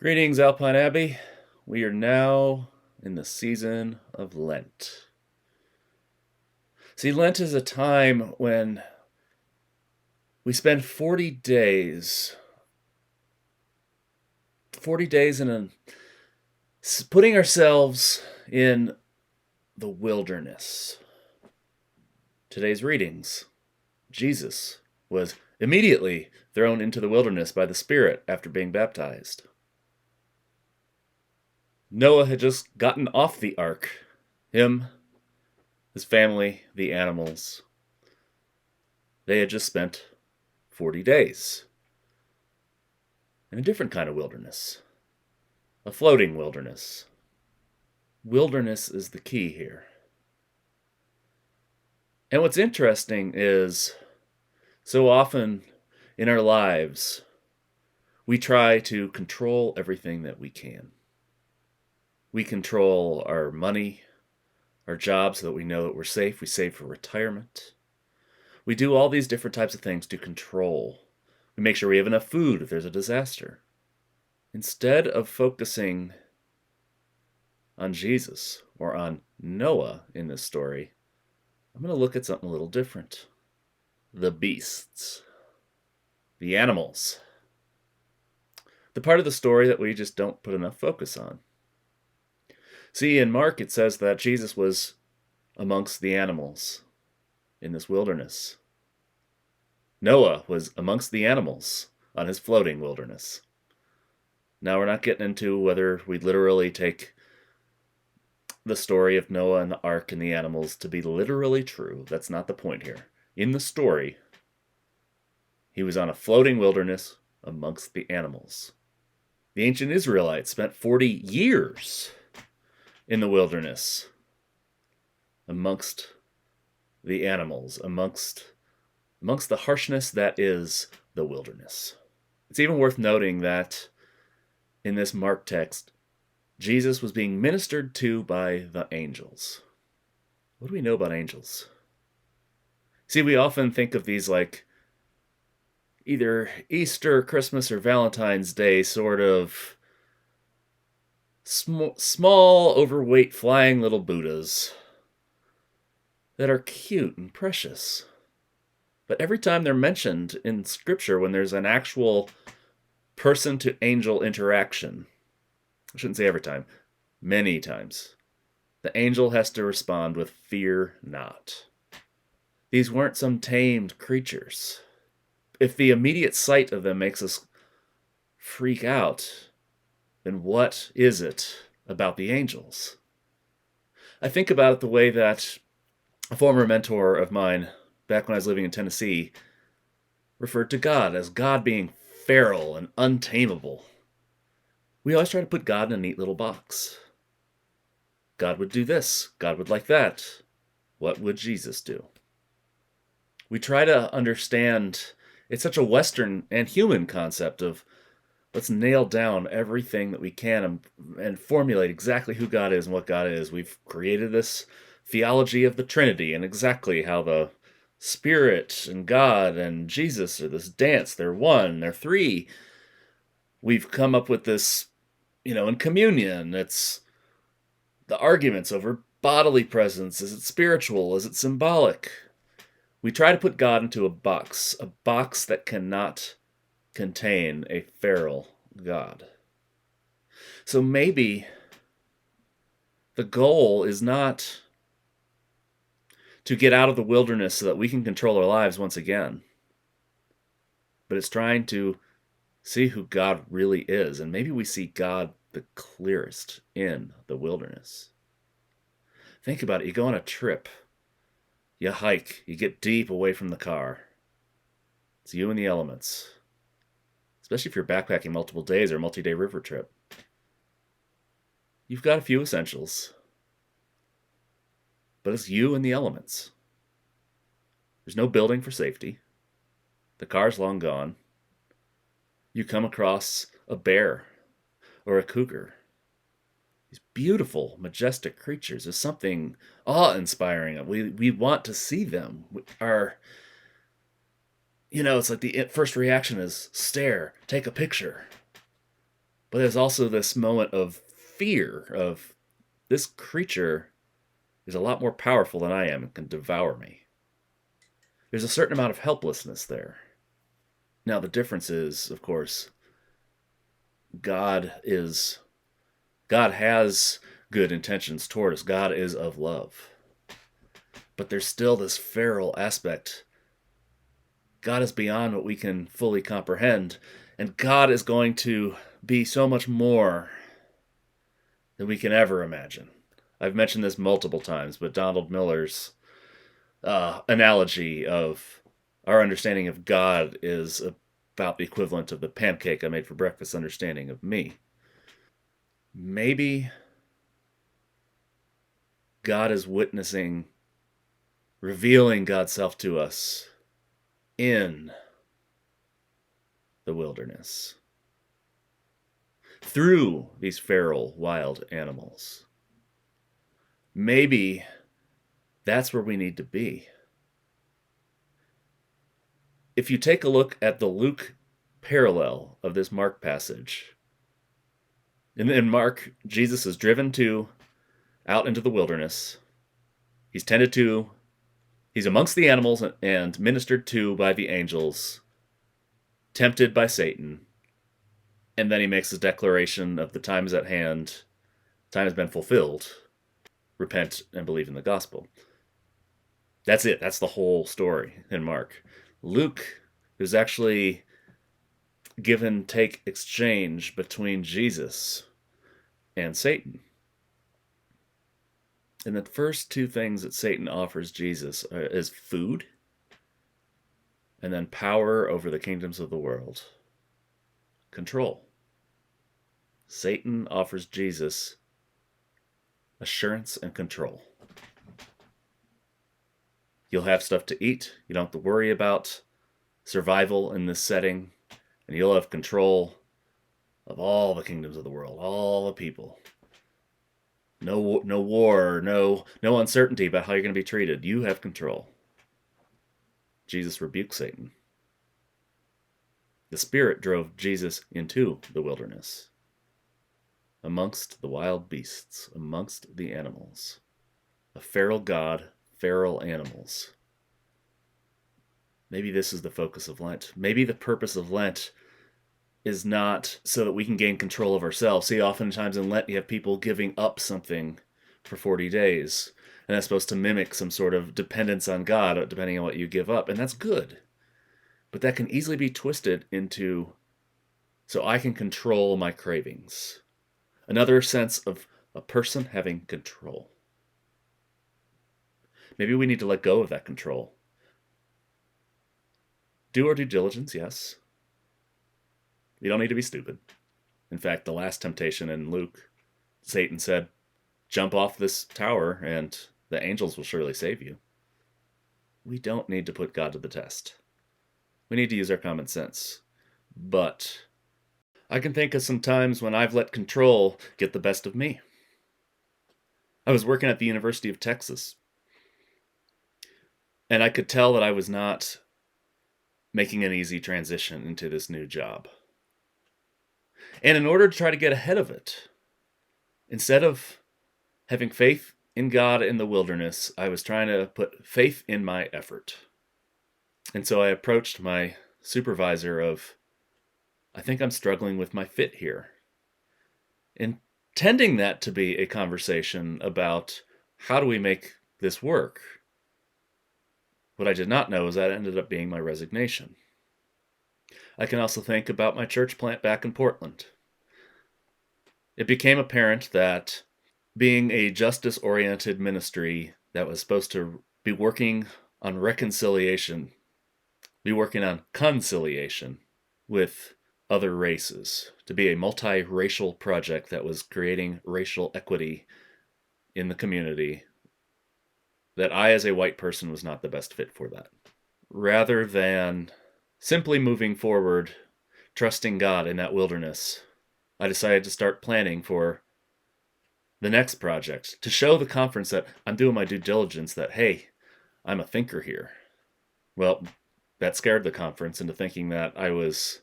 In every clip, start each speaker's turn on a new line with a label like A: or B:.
A: Greetings, Alpine Abbey. We are now in the season of Lent. See, Lent is a time when we spend 40 days putting ourselves in the wilderness. Today's readings. Jesus was immediately thrown into the wilderness by the Spirit after being baptized. Noah had just gotten off the ark. Him, his family, the animals. They had just spent 40 days in a different kind of wilderness. A floating wilderness. Wilderness is the key here. And what's interesting is, so often in our lives, we try to control everything that we can. We control our money, our job, so that we know that we're safe. We save for retirement. We do all these different types of things to control. We make sure we have enough food if there's a disaster. Instead of focusing on Jesus or on Noah in this story, I'm going to look at something a little different. The beasts. The animals. The part of the story that we just don't put enough focus on. See, in Mark it says that Jesus was amongst the animals in this wilderness. Noah was amongst the animals on his floating wilderness. Now we're not getting into whether we literally take the story of Noah and the ark and the animals to be literally true. That's not the point here. In the story, he was on a floating wilderness amongst the animals. The ancient Israelites spent 40 years in the wilderness amongst the animals, amongst the harshness that is the wilderness. It's even worth noting that in this Mark text, Jesus was being ministered to by the angels. What do we know about angels? See, we often think of these like either Easter, Christmas, or Valentine's Day sort of small, overweight, flying little Buddhas that are cute and precious. But every time they're mentioned in Scripture, when there's an actual person-to-angel interaction, I shouldn't say every time, many times, the angel has to respond with fear not. These weren't some tamed creatures. If the immediate sight of them makes us freak out, then what is it about the angels? I think about it the way that a former mentor of mine, back when I was living in Tennessee, referred to God as God being feral and untamable. We always try to put God in a neat little box. God would do this. God would like that. What would Jesus do? We try to understand, it's such a Western and human concept of let's nail down everything that we can and formulate exactly who God is and what God is. We've created this theology of the Trinity and exactly how the Spirit and God and Jesus are this dance. They're one, they're three. We've come up with this, in communion, it's the arguments over bodily presence. Is it spiritual? Is it symbolic? We try to put God into a box that cannot contain a feral God. So maybe the goal is not to get out of the wilderness so that we can control our lives once again, but it's trying to see who God really is, and maybe we see God the clearest in the wilderness. Think about it. You go on a trip, you hike, you get deep away from the car. It's you and the elements. Especially if you're backpacking multiple days or a multi-day river trip. You've got a few essentials. But it's you and the elements. There's no building for safety. The car's long gone. You come across a bear or a cougar. These beautiful, majestic creatures. There's something awe-inspiring. We want to see them. It's like the first reaction is stare, take a picture. But there's also this moment of fear of this creature is a lot more powerful than I am and can devour me. There's a certain amount of helplessness there. Now, the difference is, of course, God is God has good intentions toward us. God is of love. But there's still this feral aspect. God is beyond what we can fully comprehend, and God is going to be so much more than we can ever imagine. I've mentioned this multiple times, but Donald Miller's analogy of our understanding of God is about the equivalent of the pancake I made for breakfast understanding of me. Maybe God is witnessing, revealing God's self to us in the wilderness through these feral wild animals. Maybe that's where we need to be. If you take a look at the Luke parallel of this Mark passage, in Mark, Jesus is driven out into the wilderness. He's tended to, he's amongst the animals and ministered to by the angels, tempted by Satan. And then he makes his declaration of the time is at hand, time has been fulfilled, repent and believe in the gospel. That's it. That's the whole story in Mark. Luke, there's actually give and take exchange between Jesus and Satan. And the first two things that Satan offers Jesus is food and then power over the kingdoms of the world. Control. Satan offers Jesus assurance and control. You'll have stuff to eat. You don't have to worry about survival in this setting. And you'll have control of all the kingdoms of the world, all the people. No war, no uncertainty about how you're going to be treated. You have control. Jesus rebuked Satan. The Spirit drove Jesus into the wilderness, amongst the wild beasts, amongst the animals. A feral God, feral animals. Maybe this is the focus of Lent. Maybe the purpose of Lent is not so that we can gain control of ourselves. See, oftentimes in Lent, you have people giving up something for 40 days. And that's supposed to mimic some sort of dependence on God, depending on what you give up. And that's good. But that can easily be twisted into so I can control my cravings. Another sense of a person having control. Maybe we need to let go of that control. Do our due diligence, yes. You don't need to be stupid. In fact, the last temptation in Luke, Satan said, jump off this tower and the angels will surely save you. We don't need to put God to the test. We need to use our common sense. But I can think of some times when I've let control get the best of me. I was working at the University of Texas, and I could tell that I was not making an easy transition into this new job. And in order to try to get ahead of it, instead of having faith in God in the wilderness, I was trying to put faith in my effort. And so I approached my supervisor of, I think I'm struggling with my fit here. Intending that to be a conversation about how do we make this work. What I did not know is that ended up being my resignation. I can also think about my church plant back in Portland. It became apparent that being a justice-oriented ministry that was supposed to be working on reconciliation, be working on conciliation with other races, to be a multiracial project that was creating racial equity in the community, that I as a white person was not the best fit for that. Rather than simply moving forward, trusting God in that wilderness, I decided to start planning for the next project, to show the conference that I'm doing my due diligence, that, hey, I'm a thinker here. Well, that scared the conference into thinking that I was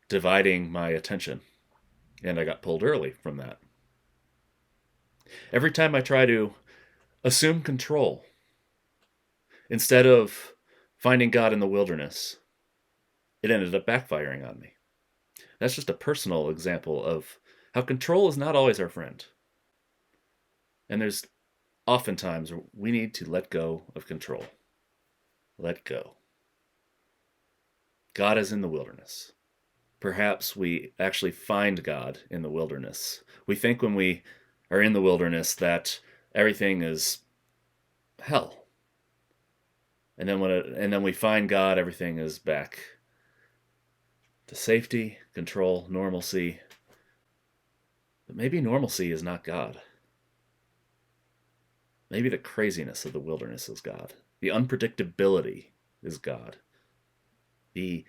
A: dividing my attention. And I got pulled early from that. Every time I try to assume control instead of finding God in the wilderness, it ended up backfiring on me. That's just a personal example of how control is not always our friend. And there's oftentimes we need to let go of control. Let go. God is in the wilderness. Perhaps we actually find God in the wilderness. We think when we are in the wilderness that everything is hell. And then we find God, everything is back to safety, control, normalcy. But maybe normalcy is not God. Maybe the craziness of the wilderness is God. The unpredictability is God. The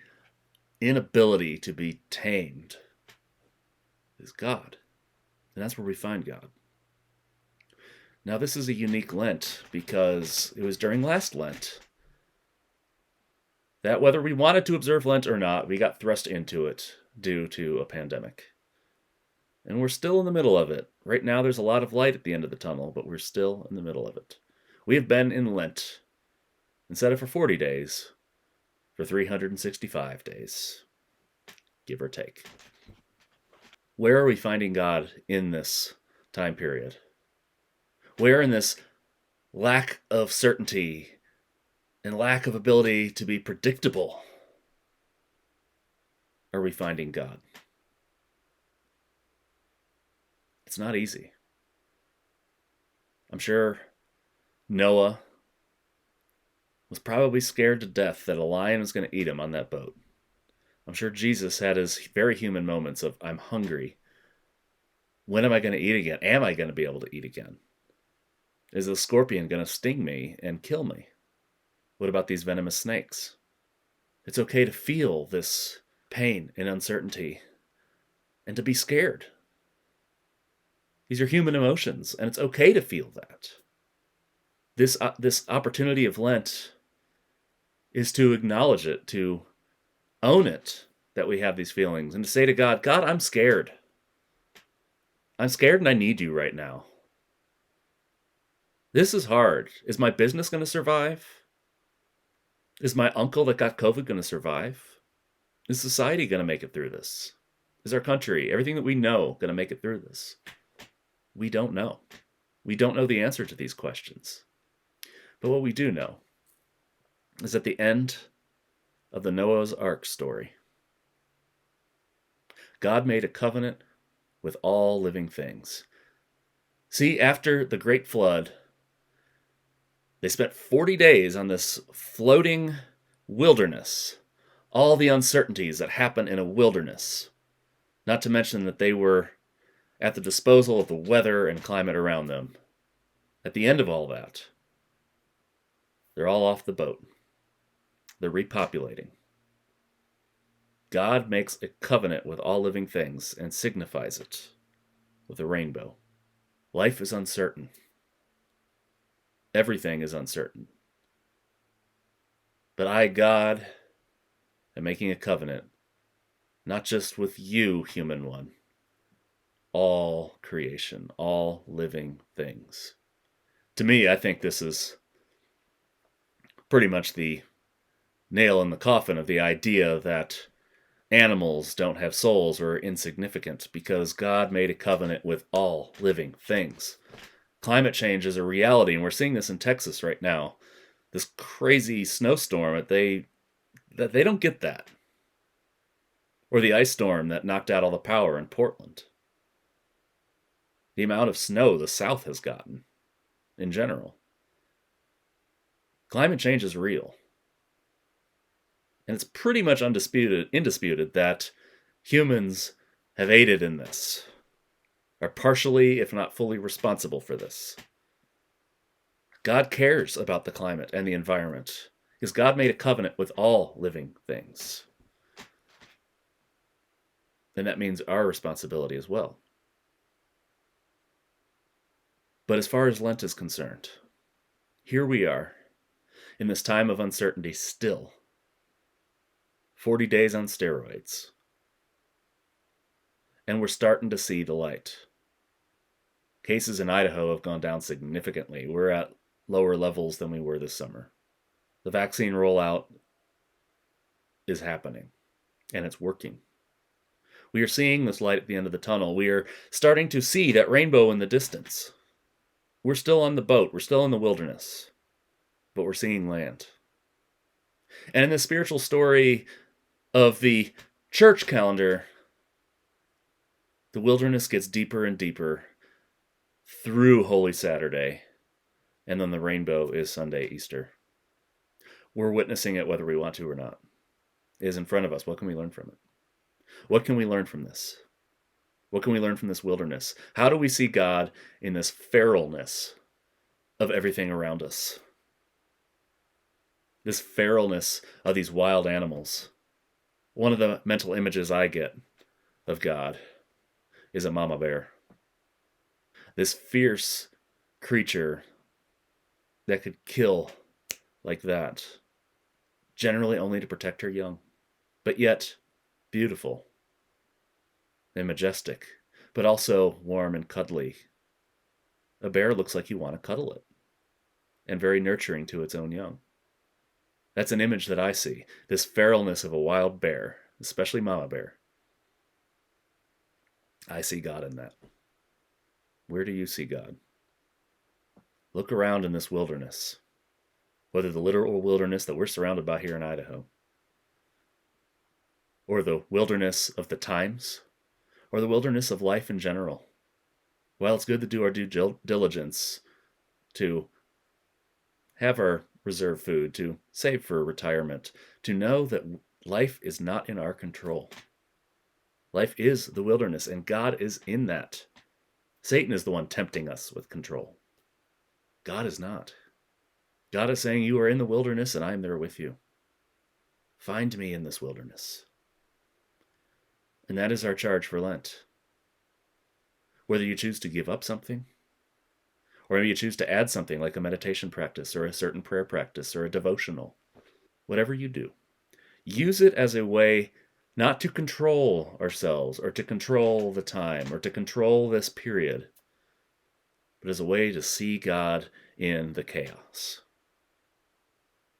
A: inability to be tamed is God. And that's where we find God. Now, this is a unique Lent because it was during last Lent that whether we wanted to observe Lent or not, we got thrust into it due to a pandemic. And we're still in the middle of it. Right now, there's a lot of light at the end of the tunnel, but we're still in the middle of it. We have been in Lent, instead of for 40 days, for 365 days, give or take. Where are we finding God in this time period? Where in this lack of certainty and lack of ability to be predictable are we finding God? It's not easy. I'm sure Noah was probably scared to death that a lion was going to eat him on that boat. I'm sure Jesus had his very human moments of, I'm hungry. When am I going to eat again? Am I going to be able to eat again? Is the scorpion going to sting me and kill me? What about these venomous snakes? It's okay to feel this pain and uncertainty and to be scared. These are human emotions, and it's okay to feel that. This opportunity of Lent is to acknowledge it, to own it, that we have these feelings, and to say to God, God, I'm scared. I'm scared and I need you right now. This is hard. Is my business going to survive? Is my uncle that got COVID going to survive? Is society going to make it through this? Is our country, everything that we know, going to make it through this? We don't know. We don't know the answer to these questions. But what we do know is at the end of the Noah's Ark story, God made a covenant with all living things. See, after the great flood, they spent 40 days on this floating wilderness, all the uncertainties that happen in a wilderness, not to mention that they were at the disposal of the weather and climate around them. At the end of all that, they're all off the boat. They're repopulating. God makes a covenant with all living things and signifies it with a rainbow. Life is uncertain. Everything is uncertain. But I, God, am making a covenant, not just with you, human one, all creation, all living things. To me, I think this is pretty much the nail in the coffin of the idea that animals don't have souls or are insignificant, because God made a covenant with all living things. Climate change is a reality, and we're seeing this in Texas right now. This crazy snowstorm, that they don't get that. Or the ice storm that knocked out all the power in Portland. The amount of snow the South has gotten in general. Climate change is real. And it's pretty much indisputed that humans have aided in this, are partially, if not fully, responsible for this. God cares about the climate and the environment, because God made a covenant with all living things. And that means our responsibility as well. But as far as Lent is concerned, here we are, in this time of uncertainty still. 40 days on steroids. and we're starting to see the light. Cases in Idaho have gone down significantly. We're at lower levels than we were this summer. The vaccine rollout is happening, and it's working. We are seeing this light at the end of the tunnel. We are starting to see that rainbow in the distance. We're still on the boat. We're still in the wilderness, but we're seeing land. And in the spiritual story of the church calendar, the wilderness gets deeper and deeper through Holy Saturday, and then the rainbow is Sunday, Easter. We're witnessing it whether we want to or not. It is in front of us. What can we learn from it? What can we learn from this? What can we learn from this wilderness? How do we see God in this feralness of everything around us? This feralness of these wild animals. One of the mental images I get of God is a mama bear. This fierce creature that could kill like that, generally only to protect her young, but yet beautiful and majestic, but also warm and cuddly. A bear looks like you want to cuddle it, and very nurturing to its own young. That's an image that I see, this feralness of a wild bear, especially mama bear. I see God in that. Where do you see God? Look around in this wilderness, whether the literal wilderness that we're surrounded by here in Idaho, or the wilderness of the times, or the wilderness of life in general. Well, it's good to do our due diligence to have our reserve food, to save for retirement, to know that life is not in our control. Life is the wilderness, and God is in that. Satan is the one tempting us with control. God is not. God is saying, you are in the wilderness, and I am there with you. Find me in this wilderness. And that is our charge for Lent. Whether you choose to give up something, or maybe you choose to add something like a meditation practice, or a certain prayer practice, or a devotional, whatever you do, use it as a way not to control ourselves, or to control the time, or to control this period, but as a way to see God in the chaos,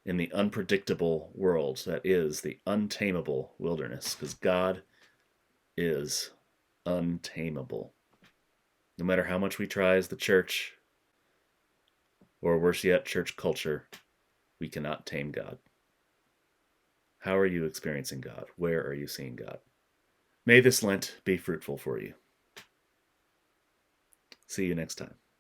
A: in the unpredictable world that is the untamable wilderness, because God is untamable. No matter how much we try as the church, or worse yet, church culture, we cannot tame God. How are you experiencing God? Where are you seeing God? May this Lent be fruitful for you. See you next time.